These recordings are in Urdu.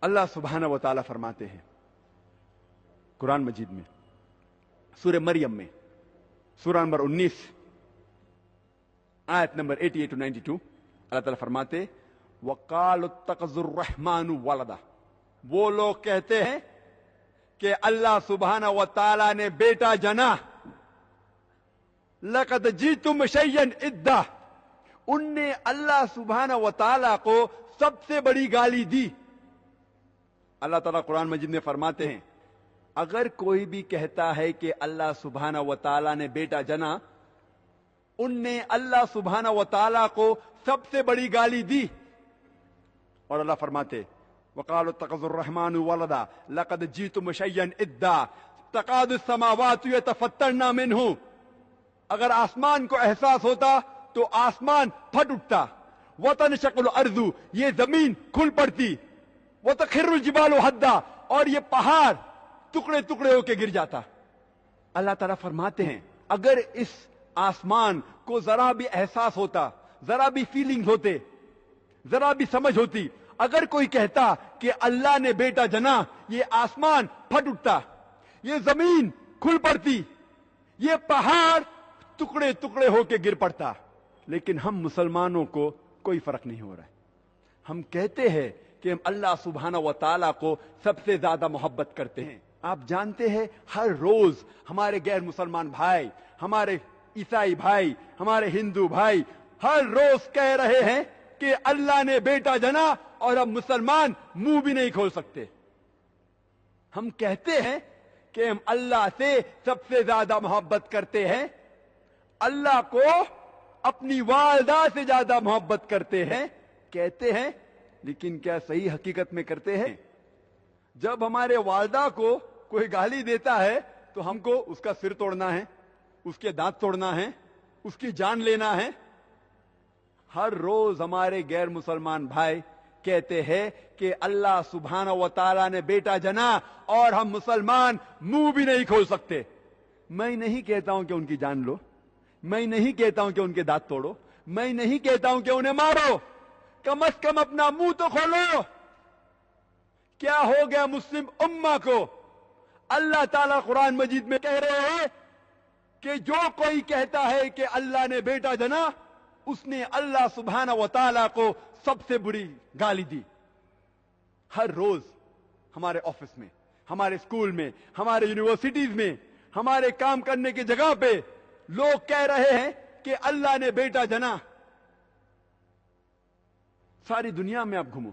اللہ سبحانہ و تعالی فرماتے ہیں قرآن مجید میں سورہ مریم میں سورہ نمبر 19 آیت نمبر 88 to 92 اللہ تعالیٰ فرماتے وَقَالُوا اتَّخَذَ الرَّحْمَنُ وَلَدًا، وہ لوگ کہتے ہیں کہ اللہ سبحانہ و تعالی نے بیٹا جنا. لَقَدْ جِئْتُمْ شَيْئًا إِدًّا، ان نے اللہ سبحانہ و تعالی کو سب سے بڑی گالی دی. اللہ تعالیٰ قرآن مجید میں فرماتے ہیں اگر کوئی بھی کہتا ہے کہ اللہ سبحانہ و تعالی نے بیٹا جنا، ان نے اللہ سبحانہ و تعالی کو سب سے بڑی گالی دی. اور اللہ فرماتے وَقَالُوا اتَّخَذَ الرَّحْمَنُ وَلَدًا لَقَدْ جِئْتُمْ شَيْئًا إِدًّا تَكَادُ السَّمَاوَاتُ يَتَفَطَّرْنَ مِنْهُ، اگر آسمان کو احساس ہوتا تو آسمان پھٹ اٹھتا. وَتَنشَقُّ الْأَرْضُ، یہ زمین کھل پڑتی. وَتَخِرُّ الْجِبَالُ هَدًّا، اور یہ پہاڑ ٹکڑے ٹکڑے ہو کے گر جاتا. اللہ تعالیٰ فرماتے ہیں اگر اس آسمان کو ذرا بھی احساس ہوتا، ذرا بھی فیلنگز ہوتے، ذرا بھی سمجھ ہوتی، اگر کوئی کہتا کہ اللہ نے بیٹا جنا، یہ آسمان پھٹ اٹھتا، یہ زمین کھل پڑتی، یہ پہاڑ ٹکڑے ٹکڑے ہو کے گر پڑتا. لیکن ہم مسلمانوں کو کوئی فرق نہیں ہو رہا ہے. ہم کہتے ہیں کہ ہم اللہ سبحانہ و تعالیٰ کو سب سے زیادہ محبت کرتے ہیں. آپ جانتے ہیں ہر روز ہمارے غیر مسلمان بھائی، ہمارے عیسائی بھائی، ہمارے ہندو بھائی ہر روز کہہ رہے ہیں کہ اللہ نے بیٹا جنا، اور ہم مسلمان منہ بھی نہیں کھول سکتے. ہم کہتے ہیں کہ ہم اللہ سے سب سے زیادہ محبت کرتے ہیں، اللہ کو اپنی والدہ سے زیادہ محبت کرتے ہیں کہتے ہیں، لیکن کیا صحیح حقیقت میں کرتے ہیں؟ جب ہمارے والدہ کو کوئی گالی دیتا ہے تو ہم کو اس کا سر توڑنا ہے، اس کے دانت توڑنا ہے، اس کی جان لینا ہے. ہر روز ہمارے غیر مسلمان بھائی کہتے ہیں کہ اللہ سبحانہ و تعالی نے بیٹا جنا، اور ہم مسلمان منہ بھی نہیں کھول سکتے. میں نہیں کہتا ہوں کہ ان کی جان لو، میں نہیں کہتا ہوں کہ ان کے دانت توڑو، میں نہیں کہتا ہوں کہ انہیں مارو، کم از کم اپنا منہ تو کھولو. کیا ہو گیا مسلم امہ کو؟ اللہ تعالیٰ قرآن مجید میں کہہ رہے ہیں کہ جو کوئی کہتا ہے کہ اللہ نے بیٹا جنا، اس نے اللہ سبحانہ و تعالیٰ کو سب سے بڑی گالی دی. ہر روز ہمارے آفس میں، ہمارے اسکول میں، ہمارے یونیورسٹیز میں، ہمارے کام کرنے کی جگہ پہ لوگ کہہ رہے ہیں کہ اللہ نے بیٹا جنا. ساری دنیا میں آپ گھومو،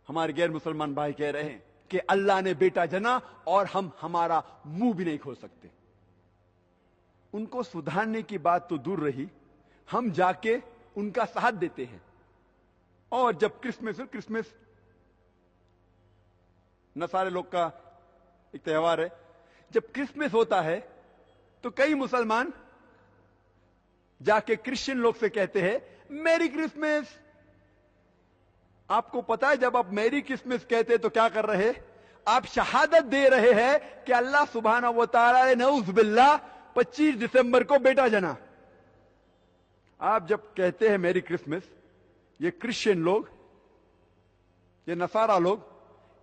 ہمارے غیر مسلمان بھائی کہہ رہے ہیں کہ اللہ نے بیٹا جنا، اور ہم ہمارا منہ بھی نہیں کھول سکتے. ان کو سدھارنے کی بات تو دور رہی، ہم جا کے ان کا ساتھ دیتے ہیں. اور جب کرسمس نصارے لوگ کا ایک تہوار ہے، جب کرسمس ہوتا ہے تو کئی مسلمان جا کے کرسچن لوگ سے کہتے ہیں میری کرسمس. آپ کو پتا ہے جب آپ میری کرسمس کہتے تو کیا کر رہے؟ آپ شہادت دے رہے ہیں کہ اللہ سبحانہ و تعالی نے نعوذ باللہ 25 دسمبر کو بیٹا جنا. آپ جب کہتے ہیں میری کرسمس، یہ کرسچن لوگ، یہ نصارہ لوگ،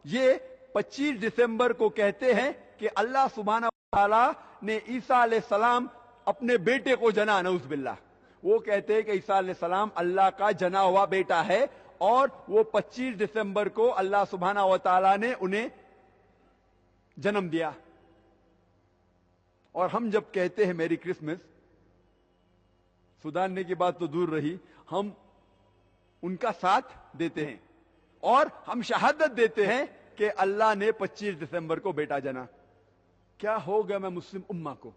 یہ 25 دسمبر کو کہتے ہیں کہ اللہ سبحانہ و تعالی نے عیسیٰ علیہ السلام اپنے بیٹے کو جنا. نعوذ باللہ. وہ کہتے ہیں کہ عیسیٰ علیہ السلام اللہ کا جنا ہوا بیٹا ہے، اور وہ 25 دسمبر کو اللہ سبحانہ و تعالی نے انہیں جنم دیا. اور ہم جب کہتے ہیں میری کرسمس، سدھارنے کی بات تو دور رہی، ہم ان کا ساتھ دیتے ہیں اور ہم شہادت دیتے ہیں کہ اللہ نے 25 دسمبر کو بیٹا جنا. کیا ہوگا میں مسلم امہ کو؟